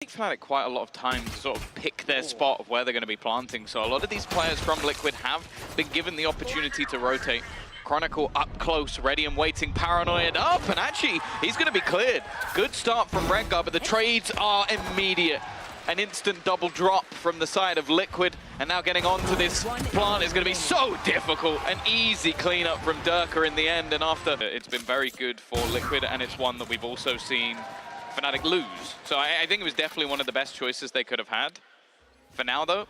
FNATIC quite a lot of time to sort of pick their spot of where they're going to be planting. So a lot of these players from Liquid have been given the opportunity to rotate. Chronicle up close, ready and waiting, paranoid up, and actually he's going to be cleared. Good start from Redgar, but the trades are immediate. An instant double drop from the side of Liquid, and now getting onto this plant is going to be so difficult. An easy cleanup from Derke in the end, and after it's been very good for Liquid, and it's one that we've also seen FNATIC lose. So I think it was definitely one of the best choices they could have had. For now, though,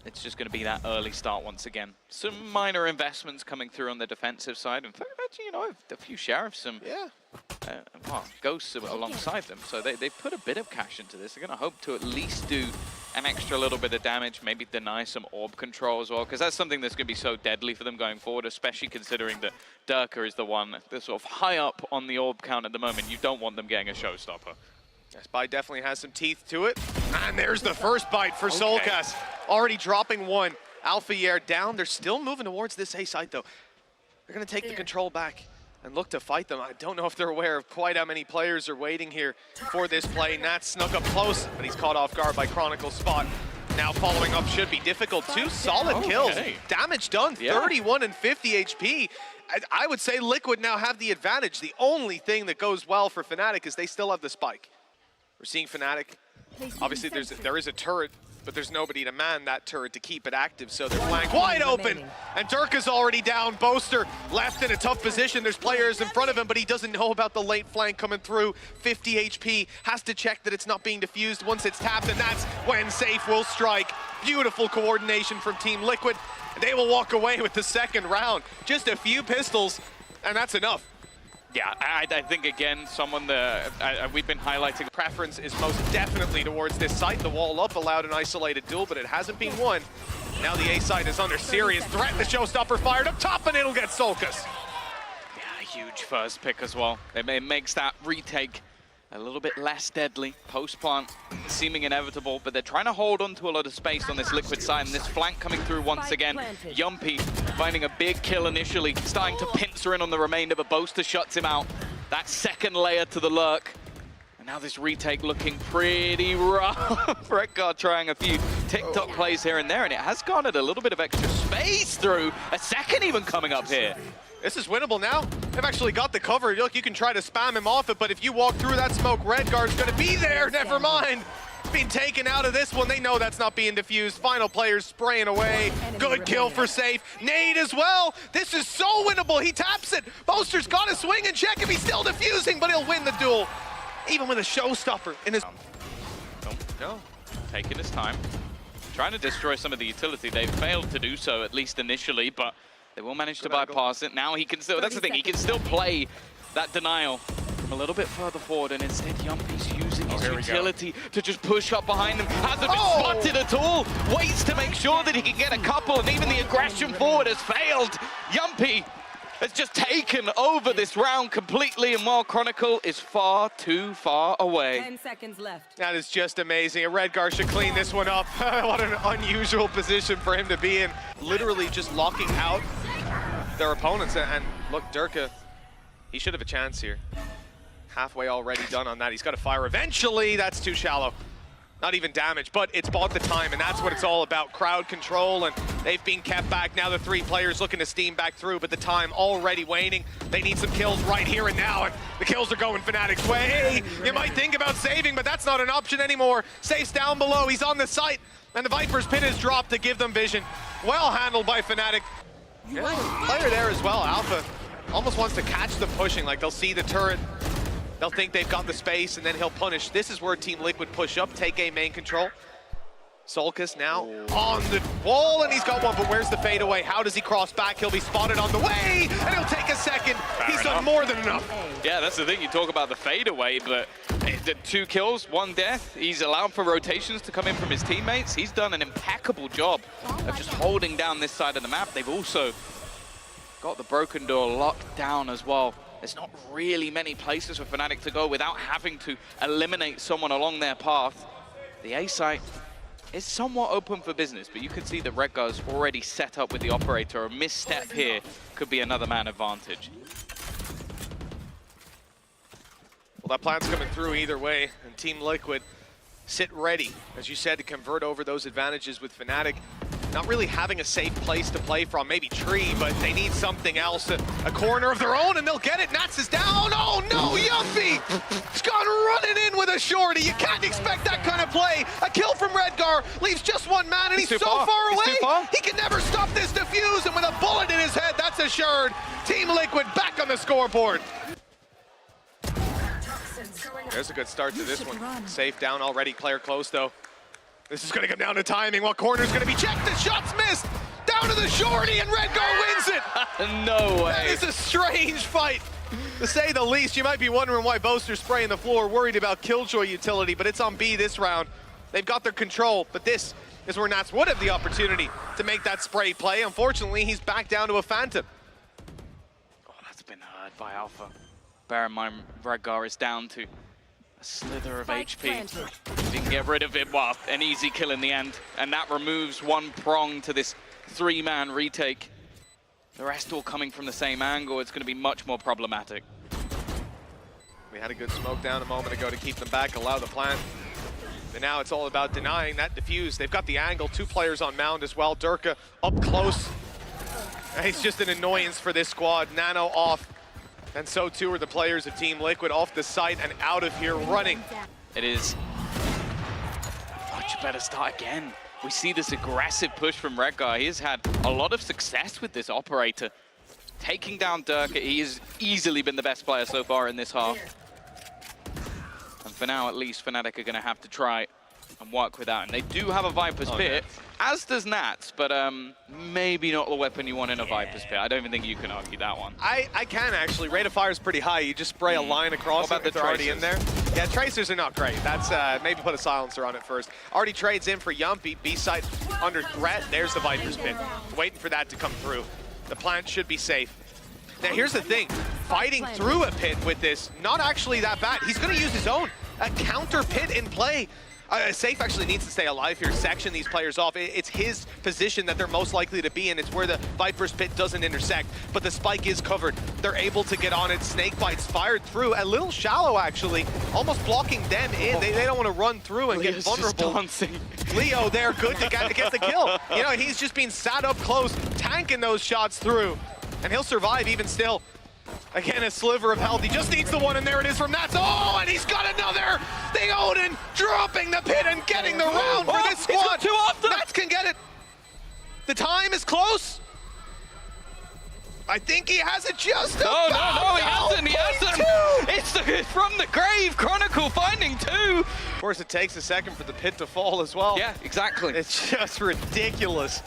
it's just going to be that early start once again. Some minor investments coming through on the defensive side. In fact, actually, you know, a few sheriffs, some well, ghosts alongside them. So they've put a bit of cash into this. They're going to hope to at least do an extra little bit of damage, maybe deny some orb control as well, because that's something that's going to be so deadly for them going forward, especially considering that Derke is the one that's sort of high up on the orb count at the moment. You don't want them getting a showstopper. This bite definitely has some teeth to it. And there's the first bite for soulcas. Already dropping one. Alfajer down. They're still moving towards this A site, though. They're going to take the control back and look to fight them. I don't know if they're aware of quite how many players are waiting here for this play. Nat snuck up close, but he's caught off guard by Chronicle's spot. Now following up should be difficult. Two solid kills. Damage done, 31 and 50 HP. I would say Liquid now have the advantage. The only thing that goes well for FNATIC is they still have the spike. We're seeing FNATIC. Obviously, there is a turret, but there's nobody to man that turret to keep it active, so they're flanked wide open. And Derke's already down. Boaster left in a tough position. There's players in front of him, but he doesn't know about the late flank coming through. 50 HP, has to check that it's not being diffused once it's tapped, and that's when Sayf will strike. Beautiful coordination from Team Liquid. They will walk away with the second round. Just a few pistols, and that's enough. Yeah, I think, again, someone that we've been highlighting. Preference is most definitely towards this site. The wall up allowed an isolated duel, but it hasn't been won. Now the A site is under serious threat. The showstopper fired up top, and it'll get soulcas. Yeah, huge first pick as well. It makes that retake a little bit less deadly. Post-plant seeming inevitable, but they're trying to hold on to a lot of space on this Liquid side, and this flank coming through once again. Jamppi finding a big kill initially, starting to pincer in on the remainder, but Boaster shuts him out. That second layer to the lurk. And now this retake looking pretty rough. Redgar trying a few TikTok plays here and there, and it has garnered a little bit of extra space through. A second even coming up here. This is winnable now. They've actually got the cover. Look, you can try to spam him off it, but if you walk through that smoke, Redgar's gonna be there. Never mind. Being taken out of this one. They know that's not being diffused. Final players spraying away. Good kill for Sayf. Nade as well. This is so winnable. He taps it. Boaster's got to swing and check if he's still diffusing, but he'll win the duel. Even with a showstopper in his... No. Taking his time. Trying to destroy some of the utility. They've failed to do so, at least initially, but they will manage to bypass it. Now he can still... That's the thing. He can still play that denial from a little bit further forward, and instead Jamppi's using his utility to just push up behind him. Hasn't been spotted at all. Waits to make sure that he can get a couple, and even the aggression forward has failed. Jamppi has just taken over this round completely, and while Chronicle is far too far away. 10 seconds left. That is just amazing. Redgar should clean this one up. What an unusual position for him to be in. Literally just locking out their opponents. And look, Derke, he should have a chance here. Halfway already done on that. He's got to fire eventually. That's too shallow. Not even damage, but it's bought the time, and that's what it's all about. Crowd control, and they've been kept back. Now the three players looking to steam back through, but the time already waning. They need some kills right here and now, and the kills are going FNATIC's way. You might think about saving, but that's not an option anymore. Sayf's down below. He's on the site, and the Viper's pin is dropped to give them vision. Well handled by FNATIC. Yeah, player there as well. Alpha almost wants to catch them pushing, like they'll see the turret. They'll think they've got the space, and then he'll punish. This is where Team Liquid push up, take A main control. soulcas now on the wall, and he's got one, but where's the fadeaway? How does he cross back? He'll be spotted on the way, and he'll take a second. He's done more than enough. Yeah, that's the thing. You talk about the fadeaway, but 2 kills, 1 death. He's allowed for rotations to come in from his teammates. He's done an impeccable job of just holding down this side of the map. They've also got the broken door locked down as well. There's not really many places for FNATIC to go without having to eliminate someone along their path. The A site is somewhat open for business, but you can see that Redgar's already set up with the operator. A misstep here could be another man advantage. Well, that plan's coming through either way, and Team Liquid sit ready, as you said, to convert over those advantages with FNATIC. Not really having a safe place to play from, maybe tree, but they need something else, a corner of their own, and they'll get it. Nats is down. Oh no, Jamppi! He's gone running in with a shorty. You can't expect that kind of play. A kill from Redgar leaves just one man, and he's so far away. He can never stop this defuse, and with a bullet in his head, that's assured. Team Liquid back on the scoreboard. There's a good start to this one. Sayf down already, Claire close though. This is going to come down to timing. What corner is going to be checked? The shot's missed. Down to the shorty, and Redgar wins it. No way. That is a strange fight, to say the least. You might be wondering why Boaster's spraying the floor, worried about Killjoy utility, but it's on B this round. They've got their control, but this is where Nats would have the opportunity to make that spray play. Unfortunately, he's back down to a Phantom. Oh, that's been heard by Alpha. Bear in mind, Redgar is down to a slither of HP. Didn't get rid of it, well, an easy kill in the end. And that removes one prong to this three-man retake. The rest all coming from the same angle. It's going to be much more problematic. We had a good smoke down a moment ago to keep them back, allow the plant. But now it's all about denying that defuse. They've got the angle, 2 players on mound as well. Derke up close. And he's just an annoyance for this squad. Nano off. And so too are the players of Team Liquid, off the site and out of here running. It is much better start again. We see this aggressive push from Redgar. He has had a lot of success with this operator. Taking down Derke, he has easily been the best player so far in this half. And for now, at least, FNATIC are going to have to try and work with that. And they do have a Viper's Pit, as does Nats, but maybe not the weapon you want in a Viper's Pit. I don't even think you can argue that one. I can actually. Rate of fire is pretty high. You just spray a line across it, it's already in there. Yeah, tracers are not great. That's maybe put a silencer on it first. Already trades in for Jamppi. B-side under threat. There's the Viper's Pit. Waiting for that to come through. The plant should be safe. Now here's the thing. Fighting through a pit with this, not actually that bad. He's going to use his own. A counter pit in play. Sayf actually needs to stay alive here, section these players off. It's his position that they're most likely to be in. It's where the Viper's Pit doesn't intersect, but the spike is covered. They're able to get on it. Snake bites fired through, a little shallow actually, almost blocking them in. They don't want to run through and get vulnerable. Leo there, good to get the kill. You know, he's just being sat up close, tanking those shots through, and he'll survive even still. Again, a sliver of health. He just needs the one, and there it is from Nats. Oh, and he's got another! The Odin dropping the pit and getting the round for this squad. Too often. Nats can get it. The time is close. I think he has it just about. No, he hasn't. He hasn't. It's from the grave. Chronicle finding 2. Of course, it takes a second for the pit to fall as well. Yeah, exactly. It's just ridiculous.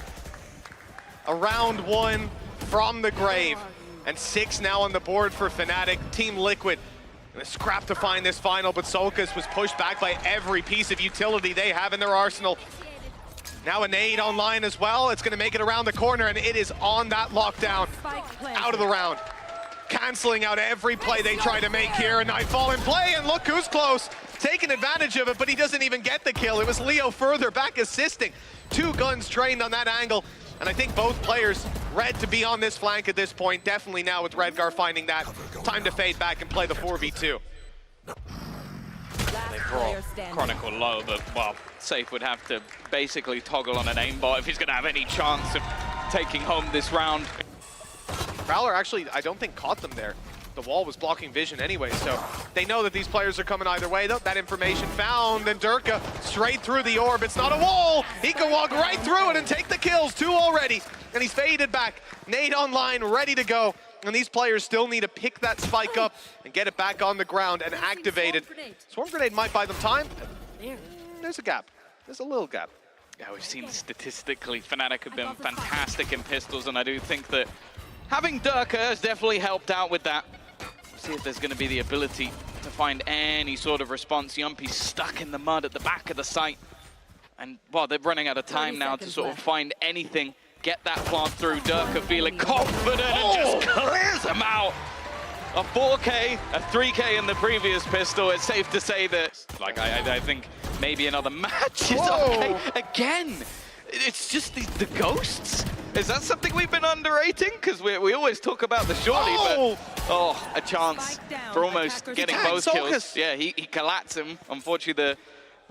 A round 1 from the grave. And 6 now on the board for FNATIC. Team Liquid gonna scrap to find this final, but soulcas was pushed back by every piece of utility they have in their arsenal. Now a nade online as well. It's gonna make it around the corner, and it is on that lockdown. Out of the round. Canceling out every play they try to make here. A Nightfall in play, and look who's close. Taking advantage of it, but he doesn't even get the kill. It was Leo further back assisting. 2 guns trained on that angle. And I think both players red to be on this flank at this point. Definitely now with Redgar finding that. Time to fade back and play the 4v2. They brought Chronicle low, but, well, Sayf would have to basically toggle on an aimbot if he's going to have any chance of taking home this round. Prowler actually, I don't think, caught them there. The wall was blocking vision anyway, so they know that these players are coming either way. That information found, and Derke straight through the orb. It's not a wall. He can walk right through it and take the kills. 2 already, and he's faded back. Nade online, ready to go. And these players still need to pick that spike up and get it back on the ground and activate it. Swarm Grenade might buy them time. There's a gap. There's a little gap. Yeah, we've seen statistically FNATIC have been fantastic in pistols, and I do think that having Derke has definitely helped out with that. See if there's going to be the ability to find any sort of response. Jamppi's stuck in the mud at the back of the site. And, well, they're running out of time now to sort of find anything. Get that plant through. Derke feeling confident and just clears them out. A 4K, a 3K in the previous pistol. It's safe to say that, like, I think maybe another match is okay. Again, it's just the ghosts. Is that something we've been underrating? Because we always talk about the shorty, but a chance for almost getting both kills. Yeah, he collats him. Unfortunately,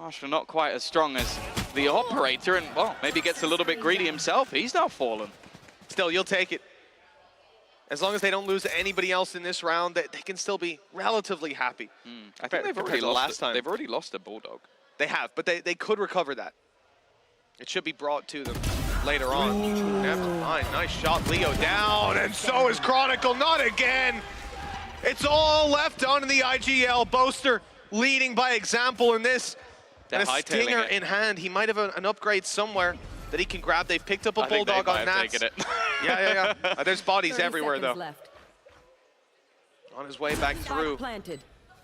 Marshall not quite as strong as the operator, and well, maybe gets a little bit greedy himself. He's now fallen. Still, you'll take it. As long as they don't lose anybody else in this round, they can still be relatively happy. I think they've already lost They've already lost a Bulldog. They have, but they could recover that. It should be brought to them later on. Never mind. Nice shot. Leo down, and so is Chronicle. Not again. It's all left on in the IGL. Boaster leading by example in this. And a stinger in hand. He might have an upgrade somewhere that he can grab. They've picked up a Bulldog on Nats. Yeah. There's bodies everywhere, though. Left. On his way back through.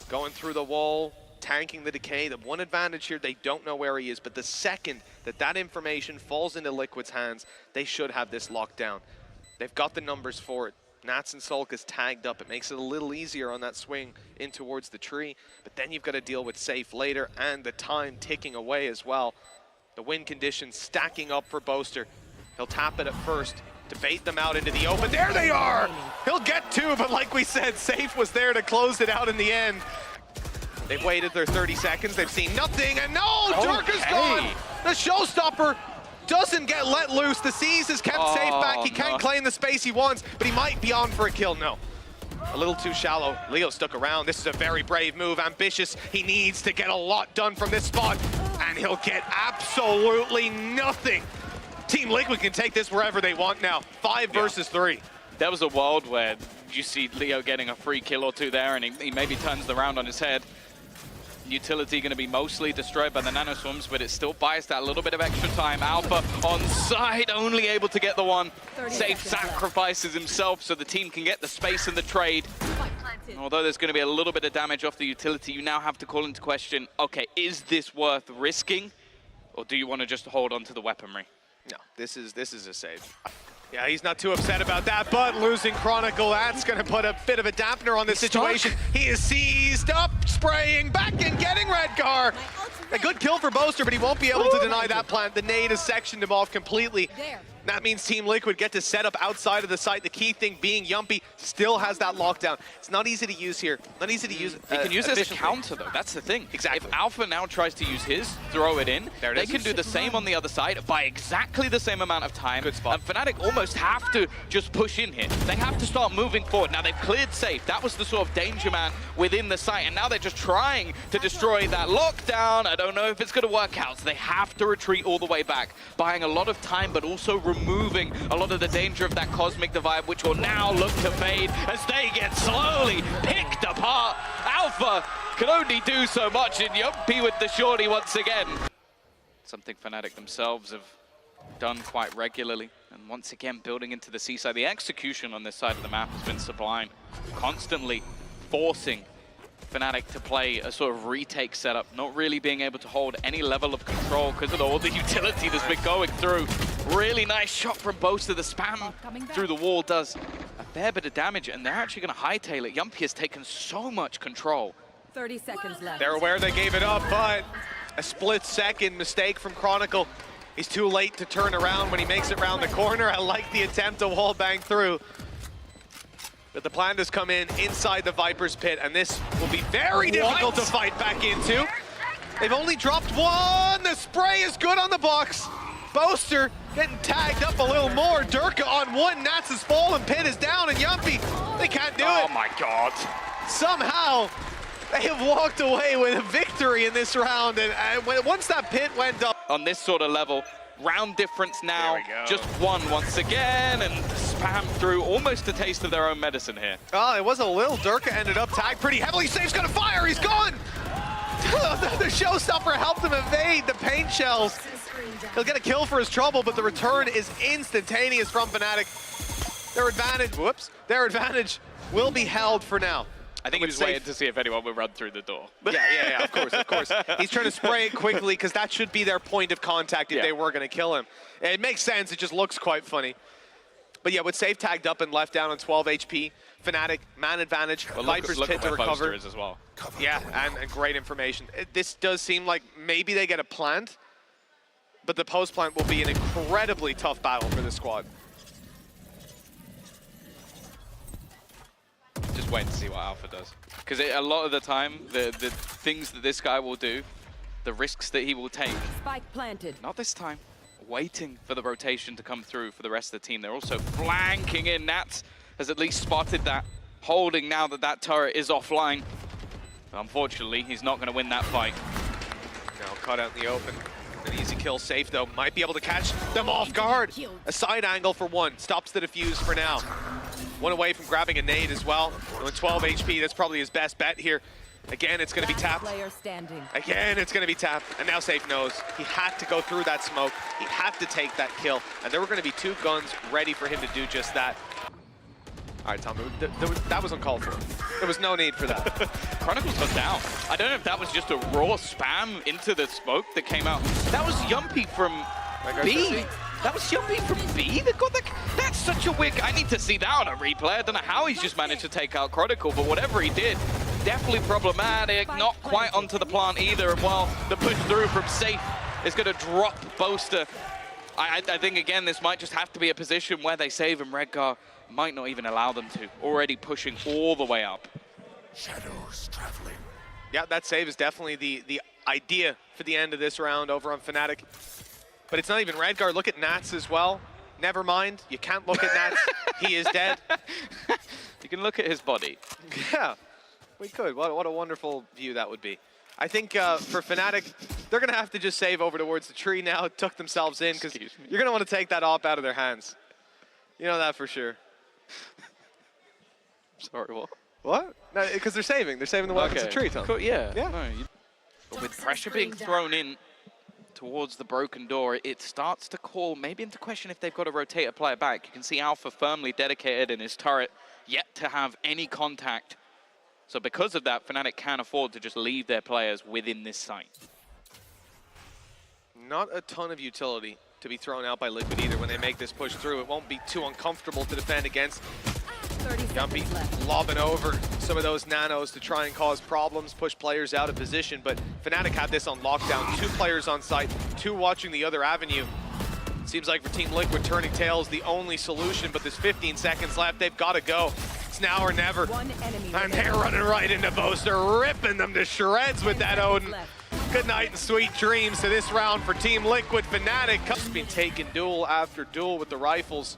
Going through the wall, tanking the decay. The one advantage here, they don't know where he is, but the second that information falls into Liquid's hands, they should have this locked down. They've got the numbers for it. Nats and soulcas tagged up. It makes it a little easier on that swing in towards the tree, but then you've got to deal with Sayf later and the time ticking away as well. The win conditions stacking up for Boaster. He'll tap it at first to bait them out into the open. There they are! He'll get two, but like we said, Sayf was there to close it out in the end. They've waited their 30 seconds. They've seen nothing, and no! Derke's gone! The showstopper doesn't get let loose. The C's has kept Sayf back. He can't claim the space he wants, but he might be on for a kill. No. A little too shallow. Leo stuck around. This is a very brave move. Ambitious. He needs to get a lot done from this spot, and he'll get absolutely nothing. Team Liquid can take this wherever they want now. 5 versus 3. There was a world where you see Leo getting a free kill or two there, and he maybe turns the round on his head. Utility going to be mostly destroyed by the nanoswarms, but it still buys that little bit of extra time. Alpha on side, only able to get the one. Sayf sacrifices himself so the team can get the space in the trade. Although there's going to be a little bit of damage off the utility, you now have to call into question, okay, is this worth risking? Or do you want to just hold on to the weaponry? No, this is a save. Yeah, he's not too upset about that, but losing Chronicle, that's going to put a bit of a dampener on this situation. He is seized up, spraying back and getting Redgar. A good kill for Boaster, but he won't be able to deny that plant. The nade has sectioned him off completely. That means Team Liquid get to set up outside of the site. The key thing being Jamppi still has that lockdown. It's not easy to use here. Not easy to use. He can use it as a counter, though. That's the thing. Exactly. If Alpha now tries to use his, throw it in, they can do the same on the other side by exactly the same amount of time. Good spot. And FNATIC almost have to just push in here. They have to start moving forward. Now, they've cleared Sayf. That was the sort of danger man within the site. And now they're just trying to destroy that lockdown. I don't know if it's going to work out. So they have to retreat all the way back, buying a lot of time, but also removing a lot of the danger of that cosmic divide, which will now look to fade as they get slowly picked apart. Alpha can only do so much, and Jamppi with the shorty once again. Something FNATIC themselves have done quite regularly, and once again building into the seaside. The execution on this side of the map has been sublime, constantly forcing FNATIC to play a sort of retake setup, not really being able to hold any level of control because of all the utility that's been going through. Really nice shot from Boaster. The spam through the wall does a fair bit of damage, and they're actually going to hightail it. Jamppi has taken so much control. 30 seconds left. They're aware they gave it up, but a split-second mistake from Chronicle. He's too late to turn around when he makes it round the corner. I like the attempt to wall bang through. But the plan does come in inside the Viper's pit, and this will be very difficult to fight back into. They've only dropped one. The spray is good on the box. Boaster getting tagged up a little more. Derke on one. Nats has fallen. Pit is down, and Jamppi, they can't do it. Oh my God. Somehow, they have walked away with a victory in this round, and once that pit went up. On this sort of level, round difference now, just one once again, and spam through, almost a taste of their own medicine here. Oh, it was a little. Derke ended up tagged pretty heavily. Sayf's gonna fire, he's gone! The showstopper helped him evade the paint shells. He'll get a kill for his trouble, but the return is instantaneous from FNATIC. Their advantage will be held for now. I think he was waiting to see if anyone would run through the door. Yeah, of course. He's trying to spray it quickly because that should be their point of contact if they were going to kill him. It makes sense, it just looks quite funny. But yeah, with Sayf tagged up and left down on 12 HP, FNATIC, man advantage, well, Viper's pit to recover. Is as well. Yeah, and great information. This does seem like maybe they get a plant, but the post plant will be an incredibly tough battle for this squad. Just wait to see what Alpha does. Because a lot of the time, the things that this guy will do, the risks that he will take. Spike planted. Not this time. Waiting for the rotation to come through for the rest of the team. They're also flanking in. Nats has at least spotted that, holding now that that turret is offline. Unfortunately, he's not going to win that fight. Now caught out in the open. An easy kill. Sayf, though, might be able to catch them off guard. A side angle for one. Stops the defuse for now. One away from grabbing a nade as well. With 12 HP, that's probably his best bet here. Again, it's going to be tapped. Again, it's going to be tapped. And now Sayf knows he had to go through that smoke. He had to take that kill. And there were going to be two guns ready for him to do just that. All right, Tom, that was uncalled for. There was no need for that. Chronicle's got down. I don't know if that was just a raw spam into the smoke that came out. That was Jamppi from B. That was Jamppi from B that got that. That's such a weird. I need to see that on a replay. I don't know how he's just managed to take out Chronicle, but whatever he did, definitely problematic. Not quite onto the plant either. And well, the push through from Sayf is going to drop Boaster. I think, again, this might just have to be a position where they save him. Redgar might not even allow them to. Already pushing all the way up. Shadows traveling. Yeah, that save is definitely the idea for the end of this round over on FNATIC. But it's not even Redgar. Look at Nats as well. Never mind. You can't look at Nats. He is dead. You can look at his body. Yeah, we could. What a wonderful view that would be. I think for FNATIC, they're going to have to just save over towards the tree now, tuck themselves in, because you're going to want to take that op out of their hands. You know that for sure. Sorry, what? What? No, because they're saving. They're saving the weapons of the tree, Tom. Cool, yeah. Yeah. No, but with pressure being thrown in towards the broken door, it starts to call maybe into question if they've got to rotate a player back. You can see Alpha firmly dedicated in his turret, yet to have any contact. So because of that, FNATIC can't afford to just leave their players within this site. Not a ton of utility to be thrown out by Liquid either when they make this push through. It won't be too uncomfortable to defend against. Jamppi lobbing over some of those nanos to try and cause problems, push players out of position, but FNATIC had this on lockdown. 2 players on site, 2 watching the other avenue. Seems like for Team Liquid, turning tails the only solution, but there's 15 seconds left. They've got to go. It's now or never. And they're running right into Boaster, ripping them to shreds with that Odin. Good night and sweet dreams to this round for Team Liquid. FNATIC has been taking duel after duel with the rifles.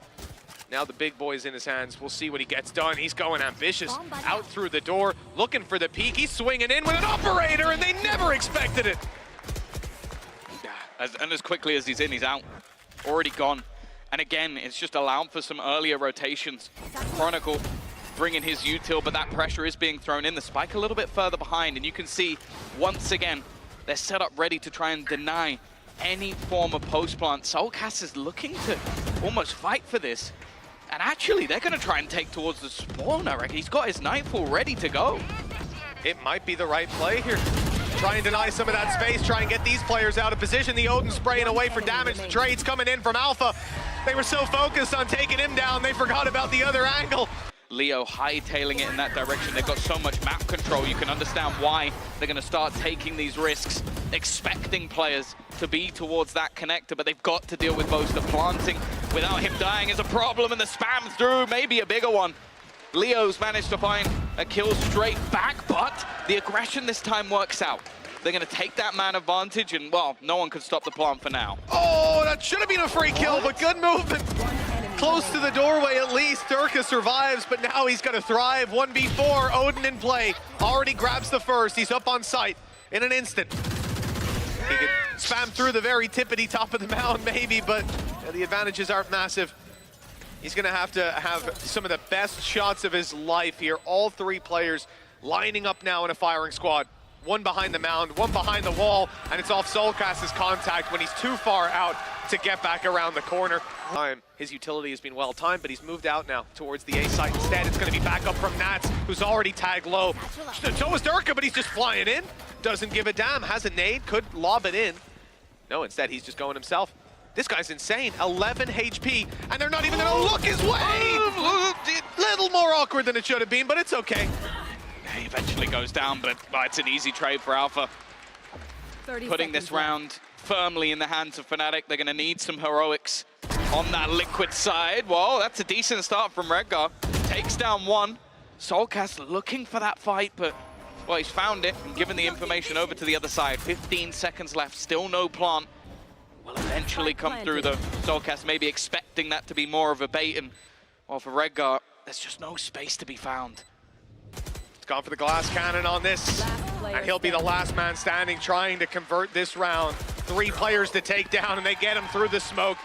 Now the big boy's in his hands. We'll see what he gets done. He's going ambitious. Out through the door, looking for the peak. He's swinging in with an operator, and they never expected it. And as quickly as he's in, he's out. Already gone. And again, it's just allowed for some earlier rotations. Chronicle bringing his util, but that pressure is being thrown in. The spike a little bit further behind, and you can see, once again, they're set up ready to try and deny any form of post-plant. soulcas is looking to almost fight for this. And actually, they're going to try and take towards the spawn, I reckon. He's got his Nightfall ready to go. It might be the right play here. Try and deny some of that space, try and get these players out of position. The Odin spraying away for damage. The trades coming in from Alpha. They were so focused on taking him down, they forgot about the other angle. Leo hightailing it in that direction. They've got so much map control. You can understand why they're going to start taking these risks, expecting players to be towards that connector, but they've got to deal with Boaster. Planting without him dying is a problem, and the spam through, maybe a bigger one. Leo's managed to find a kill straight back, but the aggression this time works out. They're going to take that man advantage, and, well, no one can stop the plant for now. Oh, that should have been a free kill, but good movement. Close to the doorway at least. Derke survives, but now he's going to thrive. 1v4, Odin in play. Already grabs the first. He's up on site in an instant. He could spam through the very tippity top of the mound maybe, but the advantages aren't massive. He's going to have some of the best shots of his life here. All 3 players lining up now in a firing squad. One behind the mound, one behind the wall, and it's off soulcas' contact when he's too far out to get back around the corner. His utility has been well timed, but he's moved out now towards the A site. Instead, it's going to be back up from Nats, who's already tagged low. So is Derke, but he's just flying in. Doesn't give a damn. Has a nade, could lob it in. No, instead, he's just going himself. This guy's insane. 11 HP, and they're not even going to look his way. Little more awkward than it should have been, but it's okay. He eventually goes down, but it's an easy trade for Alpha. Putting this round firmly in the hands of FNATIC. They're going to need some heroics on that Liquid side. Well, that's a decent start from Redgar. Takes down one. soulcas looking for that fight, but Well, he's found it and given the information over to the other side. 15 seconds left, still no plant. Will eventually come through though. soulcas maybe expecting that to be more of a bait, and well, for Redgar, there's just no space to be found. He's gone for the glass cannon on this, and he'll be the last man standing trying to convert this round. 3 players to take down, and they get him through the smoke.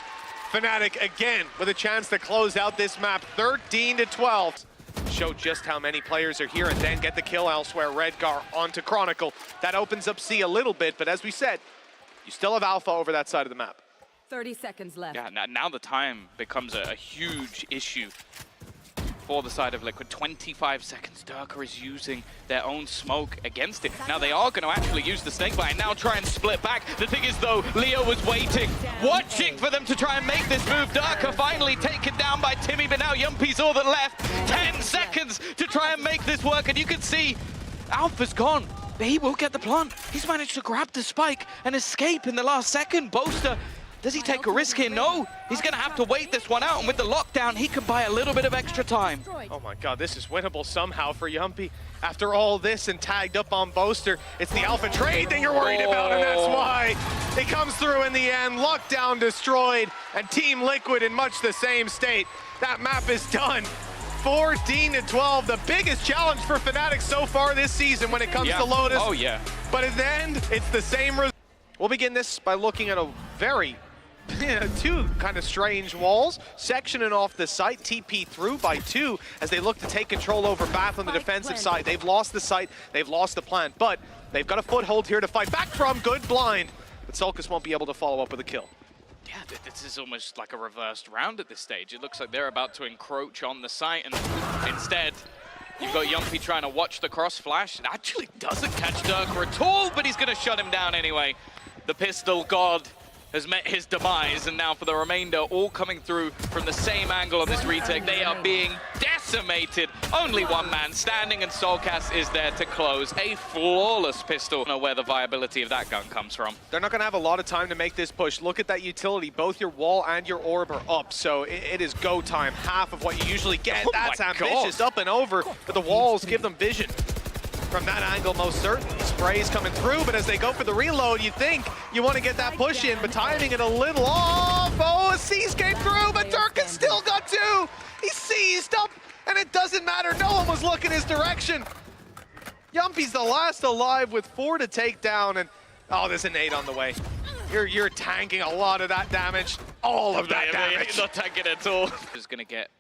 FNATIC again with a chance to close out this map, 13-12. Show just how many players are here and then get the kill elsewhere. Redgar onto Chronicle. That opens up C a little bit, but as we said, you still have Alpha over that side of the map. 30 seconds left. Yeah, now the time becomes a huge issue for the side of Liquid. 25 seconds. Derke is using their own smoke against it. Now they are going to actually use the snake bite and now try and split back. The thing is though, Leo was waiting, watching for them to try and make this move. Derke finally taken down by Timmy, but now Jamppi's all that left. 10 seconds to try and make this work, and you can see Alpha's gone. But he will get the plant. He's managed to grab the spike and escape in the last second. Boaster, does he take a risk here? No, he's gonna have to wait this one out, and with the lockdown, he can buy a little bit of extra time. Oh my God, this is winnable somehow for Jamppi. After all this and tagged up on Boaster, it's the Alpha trade thing you're worried about, and that's why it comes through in the end. Lockdown destroyed, and Team Liquid in much the same state. That map is done. 14-12, the biggest challenge for FNATIC so far this season when it comes to Lotus. Oh yeah. But in the end, it's the same result. We'll begin this by looking at a very, 2 kind of strange walls, sectioning off the site, TP through by 2 as they look to take control over Bath on the defensive side. They've lost the site, they've lost the plant, but they've got a foothold here to fight back from. Good blind, but soulcas won't be able to follow up with a kill. Yeah, this is almost like a reversed round at this stage. It looks like they're about to encroach on the site, and instead, you've got Jamppi trying to watch the cross flash. It actually doesn't catch Derke at all, but he's going to shut him down anyway. The pistol god has met his demise, and now for the remainder, all coming through from the same angle on this retake. They are being decimated. Only one man standing, and soulcas is there to close. A flawless pistol. I don't know where the viability of that gun comes from. They're not going to have a lot of time to make this push. Look at that utility. Both your wall and your orb are up, so it is go time. Half of what you usually get. That's ambitious. Up and over, but the walls give them vision. From that angle, most certainly. Spray's coming through, but as they go for the reload, you think you want to get that push in, but timing it a little off. Oh, a seascape through, but Derke still got 2. He's seized up, and it doesn't matter. No one was looking his direction. Jamppi's the last alive with 4 to take down, and oh, there's an 8 on the way. You're tanking a lot of that damage. All of that damage. Not tanking at all. Just gonna get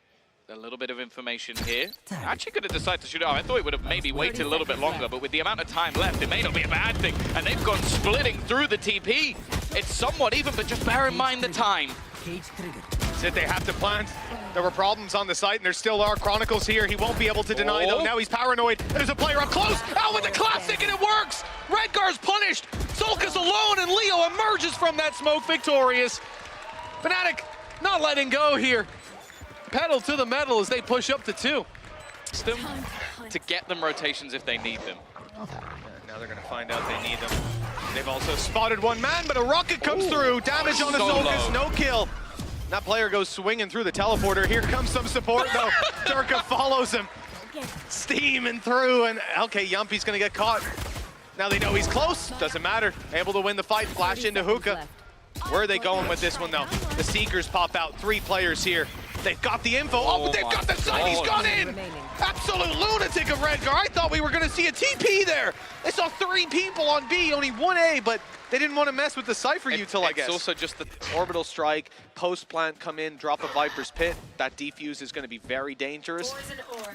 a little bit of information here. Actually could have decided to shoot out. I thought it would have maybe waited a little bit longer, but with the amount of time left, it may not be a bad thing. And they've gone splitting through the TP. It's somewhat even, but just bear in mind the time. Said they have to plant. There were problems on the site, and there still are. Chronicles here. He won't be able to deny, though. Now he's paranoid. There's a player up close. Out with the classic, and it works. Redgar's punished. soulcas alone, and Leo emerges from that smoke victorious. FNATIC not letting go here. Pedal to the metal as they push up to 2. To get them rotations if they need them. Now they're going to find out they need them. They've also spotted one man, but a rocket comes through. Damage on the soulcas, no kill. That player goes swinging through the teleporter. Here comes some support, though. Derke follows him. Steaming through, and okay, Jamppi's going to get caught. Now they know he's close. Doesn't matter. Able to win the fight. Flash into hookah. Where are they going with this one, though? The Seekers pop out. 3 players here. They've got the info. Oh, but they've got the site. He's gone in. Absolute lunatic of Redgar. I thought we were going to see a TP there. They saw 3 people on B, only 1A, but they didn't want to mess with the Cypher util, I guess. It's also just the orbital strike, post plant come in, drop a Viper's Pit. That defuse is going to be very dangerous.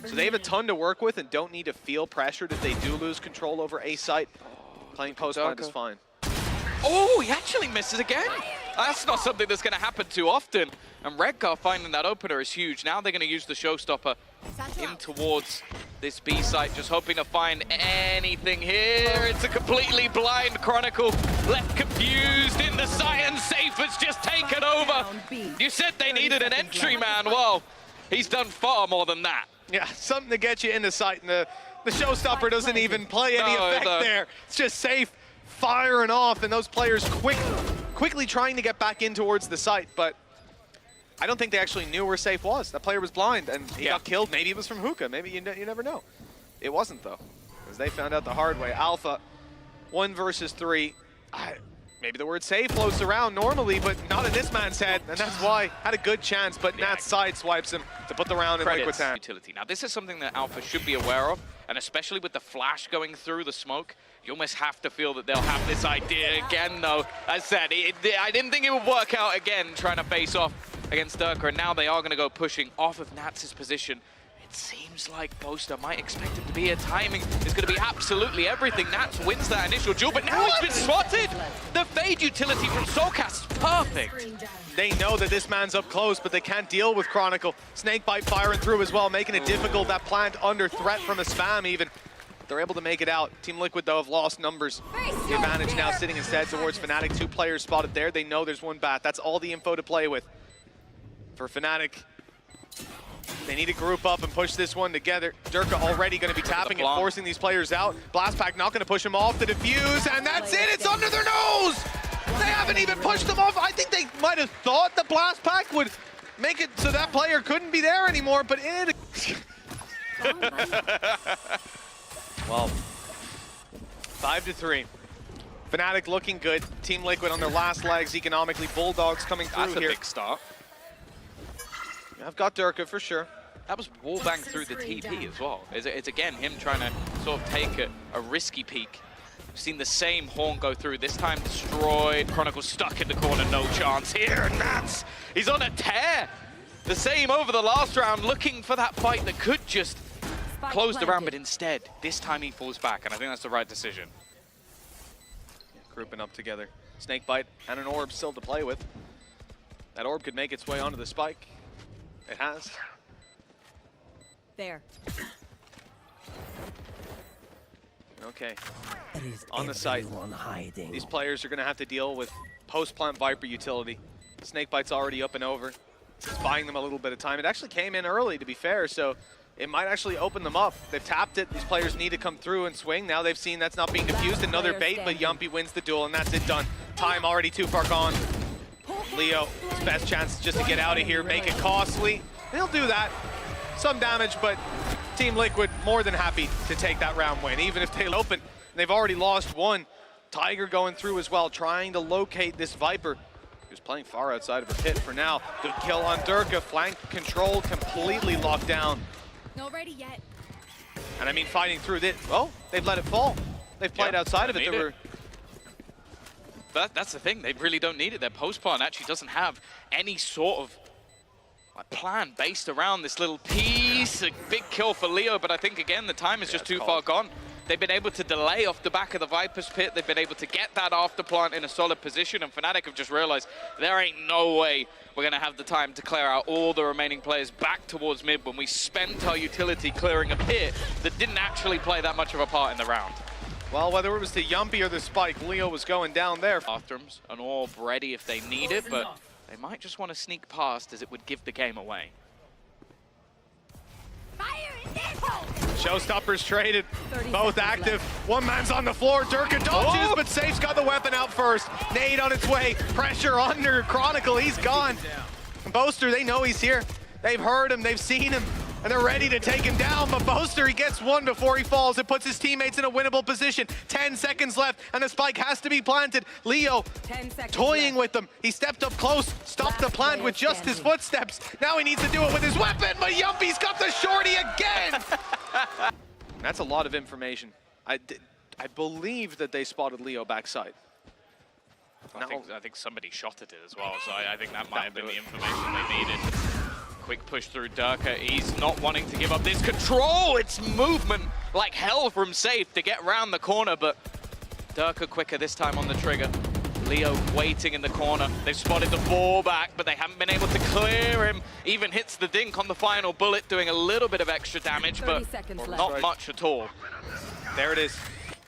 So they have a ton to work with and don't need to feel pressured if they do lose control over A site. Playing post plant is fine. Oh, he actually misses again. That's not something that's going to happen too often. And Redgar finding that opener is huge. Now they're going to use the showstopper in towards this B site, just hoping to find anything here. It's a completely blind Chronicle, left confused in the site, and Sayf has just taken over. You said they needed an entry man. Well, he's done far more than that. Yeah, something to get you in the site, and the showstopper doesn't even play any effect there. It's just Sayf firing off, and those players quickly trying to get back in towards the site, but I don't think they actually knew where Sayf was. That player was blind, and he got killed. Maybe it was from hookah. Maybe you never know. It wasn't, though. they found out the hard way. Alpha, 1 versus 3. Maybe the word save floats around normally, but not in this man's head, and that's why. Had a good chance, but Nat sideswipes him to put the round in Liquid's hand. Utility. Now, this is something that Alpha should be aware of, and especially with the flash going through the smoke, you almost have to feel that they'll have this idea again, though. As I said, I didn't think it would work out again, trying to face off against Derke, and now they are going to go pushing off of Nats' position. It seems like Boaster might expect him to be here. Timing is going to be absolutely everything. Nats wins that initial duel, but now he's been spotted! The fade utility from soulcas, perfect! They know that this man's up close, but they can't deal with Chronicle. Snakebite firing through as well, making it difficult. That plant under threat from a spam even. They're able to make it out. Team Liquid, though, have lost numbers. The advantage now sitting instead towards FNATIC. 2 players spotted there. They know there's 1 bat. That's all the info to play with. For FNATIC, they need to group up and push this one together. Derke already going to be tapping and forcing these players out. Blast Pack not going to push them off the defuse, and that's it! It's under their nose! They haven't even pushed them off. I think they might have thought the Blast Pack would make it so that player couldn't be there anymore, but it... Well, 5-3. FNATIC looking good. Team Liquid on their last legs economically. Bulldogs coming through here. That's a big start. I've got Derke for sure. That was wallbang through the TP as well. It's again him trying to sort of take a risky peek. We've seen the same horn go through, this time destroyed. Chronicle stuck in the corner, no chance here. And Nats, he's on a tear. The same over the last round, looking for that fight that could just close the round, but instead, this time he falls back, and I think that's the right decision. Yeah, grouping up together. Snakebite and an orb still to play with. That orb could make its way onto the spike. It has. There. Okay. On the site, these players are going to have to deal with post-plant Viper utility. Snakebite's already up and over. It's buying them a little bit of time. It actually came in early, to be fair, so it might actually open them up. They've tapped it. These players need to come through and swing. Now they've seen that's not being diffused. Another bait, but Jamppi wins the duel, and that's it done. Time already too far gone. Leo, his best chance just to get out of here, make it costly. He'll do that. Some damage, but Team Liquid more than happy to take that round win, even if they open. They've already lost 1. Tiger going through as well, trying to locate this Viper, who's playing far outside of her pit for now. Good kill on Derke, flank control completely locked down. Not ready yet. And I mean, fighting through this, well, they've let it fall. They've played outside of it. But that's the thing, they really don't need it. Their post-plant actually doesn't have any sort of plan based around this little piece. A big kill for Leo, but I think, again, the time is just too far gone. They've been able to delay off the back of the Viper's pit. They've been able to get that after plant in a solid position, and FNATIC have just realized there ain't no way we're going to have the time to clear out all the remaining players back towards mid when we spent our utility clearing a pit that didn't actually play that much of a part in the round. Well, whether it was the Jamppi or the spike, Leo was going down there. Bathrooms, an orb ready if they need it, but they might just want to sneak past as it would give the game away. Showstoppers traded, both active. 1 man's on the floor, Derke dodges, but Sayf's got the weapon out first. Nade on its way, pressure under Chronicle, he's gone. And Boaster, they know he's here. They've heard him, they've seen him, and they're ready to take him down, but Boaster, he gets 1 before he falls. It puts his teammates in a winnable position. 10 seconds left, and the spike has to be planted. Leo toying with them. He stepped up close, stopped the plant with just his footsteps. Now he needs to do it with his weapon, but Jamppi's got the shorty again! That's a lot of information. I believe that they spotted Leo backside. I think somebody shot at it as well, so I think that might have been the information they needed. Quick push through Derke. He's not wanting to give up this control. It's movement like hell from Sayf to get around the corner, but Derke quicker this time on the trigger. Leo waiting in the corner. They've spotted the ball back, but they haven't been able to clear him. Even hits the dink on the final bullet, doing a little bit of extra damage, but not much at all. There it is.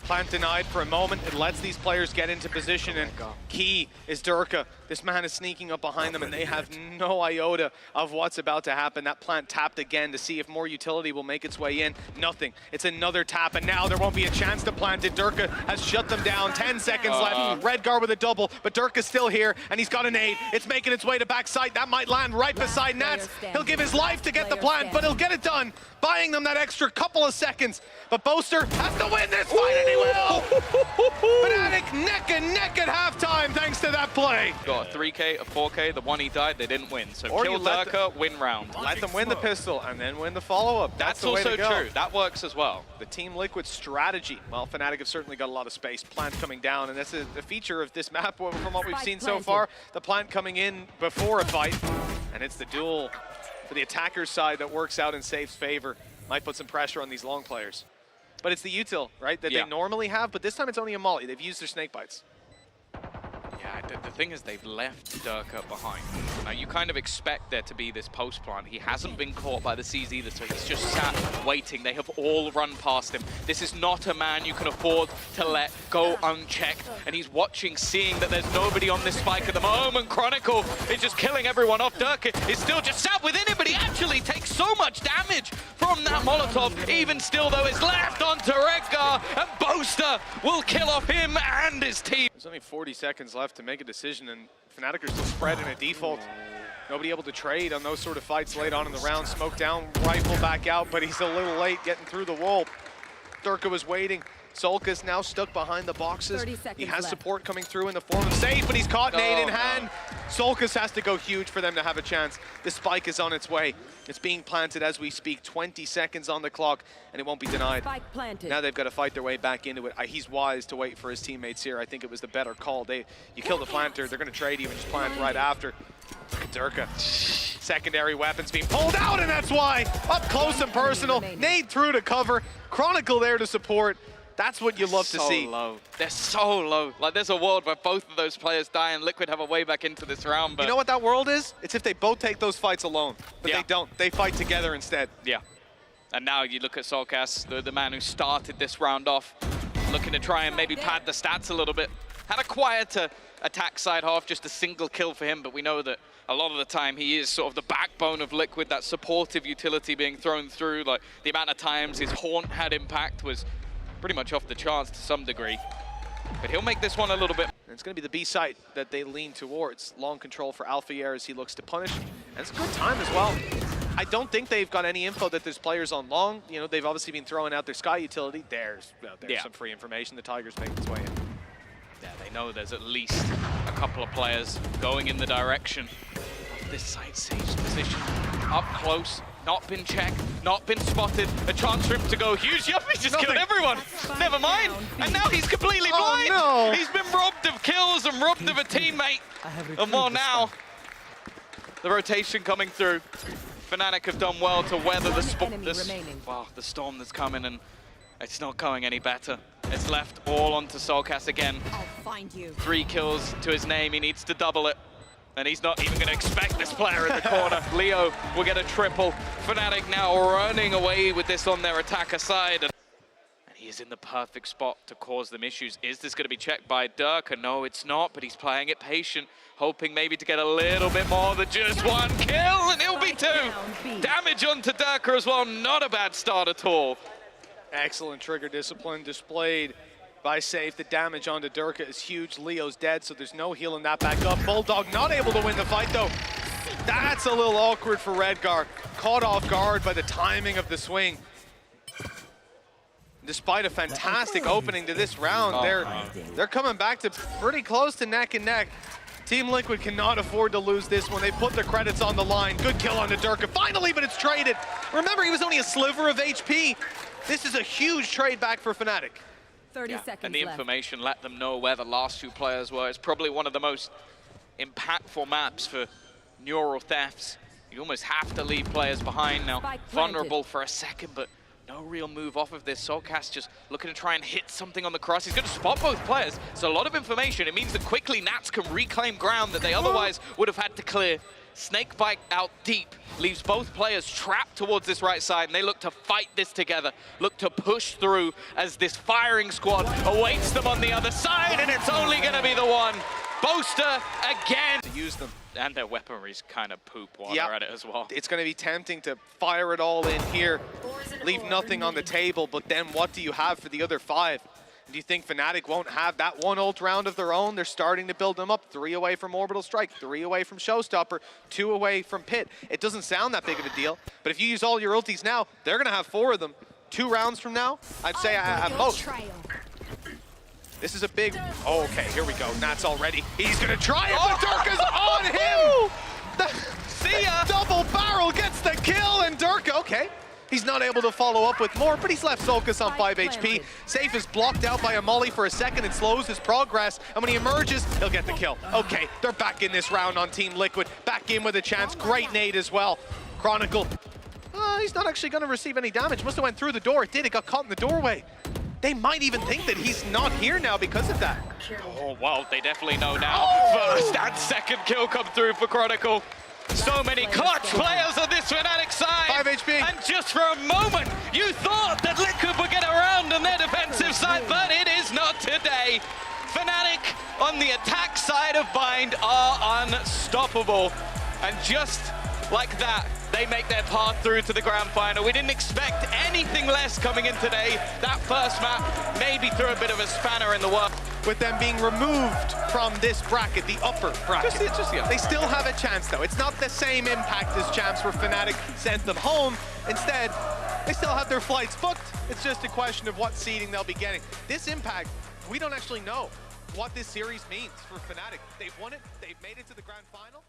Plant denied for a moment. It lets these players get into position, and key is Derke. This man is sneaking up behind them, and they have no iota of what's about to happen. That plant tapped again to see if more utility will make its way in. Nothing. It's another tap, and now there won't be a chance to plant it. Derke has shut them down. 10 seconds left. Redgar with a double, but Derke's still here, and he's got a nade. It's making its way to backside. That might land right beside Nats. He'll give his life to get the plant, but he'll get it done, buying them that extra couple of seconds. But Boaster has to win this fight, and he will! FNATIC neck and neck at halftime thanks to that play. Got a 3K, a 4K, the one he died, they didn't win. So Or kill you let Derke, win round. Let them win the pistol and then win the follow-up. That's the way also to go. true, that works as well. The Team Liquid strategy. Well, FNATIC have certainly got a lot of space. Plant coming down, and that's a feature of this map from what we've seen so far. The plant coming in before a fight, and it's the duel for the attacker's side that works out in Sayf's favor. Might put some pressure on these long players. But it's the util, right, that they normally have, but this time it's only a molly. They've used their snake bites. Yeah, the thing is they've left Derke behind. Now you kind of expect there to be this post plant. He hasn't been caught by the C's either, so he's just sat waiting. They have all run past him. This is not a man you can afford to let go unchecked. And he's watching, seeing that there's nobody on this spike at the moment. Chronicle is just killing everyone off. Derke is still just sat within him, but he actually takes so much damage from that Molotov. Even still, though, it's left onto Redgar, and Boaster will kill off him and his team. There's only 40 seconds left to make a decision, and FNATIC are still spread in a default. Nobody able to trade on those sort of fights late on in the round. Smoke down, rifle back out, but he's a little late getting through the wall. Derke was waiting. soulcas now stuck behind the boxes. He has support coming through in the form of Sayf, but he's caught nade in hand. soulcas has to go huge for them to have a chance. The spike is on its way. It's being planted as we speak. 20 seconds on the clock, and it won't be denied. Now they've got to fight their way back into it. He's wise to wait for his teammates here. I think it was the better call. You kill the planter, they're going to trade even just plant right after. Derke. Secondary weapons being pulled out, and that's why. Up close and personal. Nade through to cover. Chronicle there to support. That's what you love to see. Low. They're so low. Like, there's a world where both of those players die and Liquid have a way back into this round. But you know what that world is? It's if they both take those fights alone. But they don't. They fight together instead. Yeah. And now you look at soulcas, the man who started this round off, looking to try and maybe pad the stats a little bit. Had a quieter attack side half, just a single kill for him, but we know that a lot of the time he is sort of the backbone of Liquid, that supportive utility being thrown through. Like, the amount of times his haunt had impact was pretty much off the charts to some degree. But he'll make this one a little bit. And it's going to be the B site that they lean towards. Long control for Alfajer as he looks to punish. And it's a good time as well. I don't think they've got any info that there's players on long. You know, they've obviously been throwing out their Sky utility. There's some free information. The Tigers making its way in. Yeah, they know there's at least a couple of players going in the direction of this side. Sayf's position up close. Not been checked, not been spotted. A chance for him to go huge. Jamppi just killed everyone. Never mind. And now he's completely blind. No. He's been robbed of kills and robbed of a teammate. And well, now the rotation coming through. FNATIC have done well to weather the storm that's coming, and it's not going any better. It's left all onto soulcas again. I'll find you. 3 kills to his name. He needs to double it. And he's not even going to expect this player in the corner. Leo will get a triple. FNATIC now running away with this on their attacker side. And he is in the perfect spot to cause them issues. Is this going to be checked by Derke? No, it's not, but he's playing it patient, hoping maybe to get a little bit more than just 1 kill, and it'll be 2. Damage onto Derke as well. Not a bad start at all. Excellent trigger discipline displayed by Sayf. The damage onto Derke is huge. Leo's dead, so there's no healing that back up. Bulldog not able to win the fight, though. That's a little awkward for Redgar. Caught off guard by the timing of the swing. Despite a fantastic opening to this round, they're coming back to pretty close to neck and neck. Team Liquid cannot afford to lose this one. They put the credits on the line. Good kill onto Derke. Finally, but it's traded. Remember, he was only a sliver of HP. This is a huge trade back for FNATIC. 30 seconds And the left. information let them know where the last 2 players were. It's probably one of the most impactful maps for neural thefts. You almost have to leave players behind now. Vulnerable for a second, but no real move off of this. soulcas just looking to try and hit something on the cross. He's going to spot both players. So a lot of information. It means that quickly Nats can reclaim ground that they otherwise would have had to clear. Snakebite out deep, leaves both players trapped towards this right side, and they look to fight this together, look to push through as this firing squad awaits them on the other side, and it's only going to be the one. Boaster again. To use them. And their weaponry's kind of poop while Yep. they're at it as well. It's going to be tempting to fire it all in here, leave nothing on the table, but then what do you have for the other 5? Do you think FNATIC won't have that one ult round of their own? They're starting to build them up. 3 away from Orbital Strike, 3 away from Showstopper, 2 away from Pit. It doesn't sound that big of a deal, but if you use all your ultis now, they're going to have 4 of them. 2 rounds from now, I'd say at most. This is a big... Oh, okay, here we go. Nats already. He's going to try it, but Derke's on him! See ya! Double barrel gets the kill, and Derke, okay. He's not able to follow up with more, but he's left soulcas on 5 HP. Sayf is blocked out by a molly for a second. It slows his progress, and when he emerges, he'll get the kill. Okay, they're back in this round on Team Liquid. Back in with a chance. Great nade as well. Chronicle. He's not actually going to receive any damage. Must have went through the door. It did. It got caught in the doorway. They might even think that he's not here now because of that. Oh, wow, they definitely know now. First and second kill come through for Chronicle. So many clutch players on this FNATIC side. 5 HP. And just for a moment, you thought that Liquid would get around on their defensive side, but it is not today. FNATIC on the attack side of Bind are unstoppable. And just like that, they make their path through to the grand final. We didn't expect anything less coming in today. That first map maybe threw a bit of a spanner in the works. With them being removed from this bracket, the upper bracket. They still have a chance, though. It's not the same impact as champs where FNATIC sent them home. Instead, they still have their flights booked. It's just a question of what seeding they'll be getting. This impact, we don't actually know what this series means for FNATIC. They've won it. They've made it to the grand final.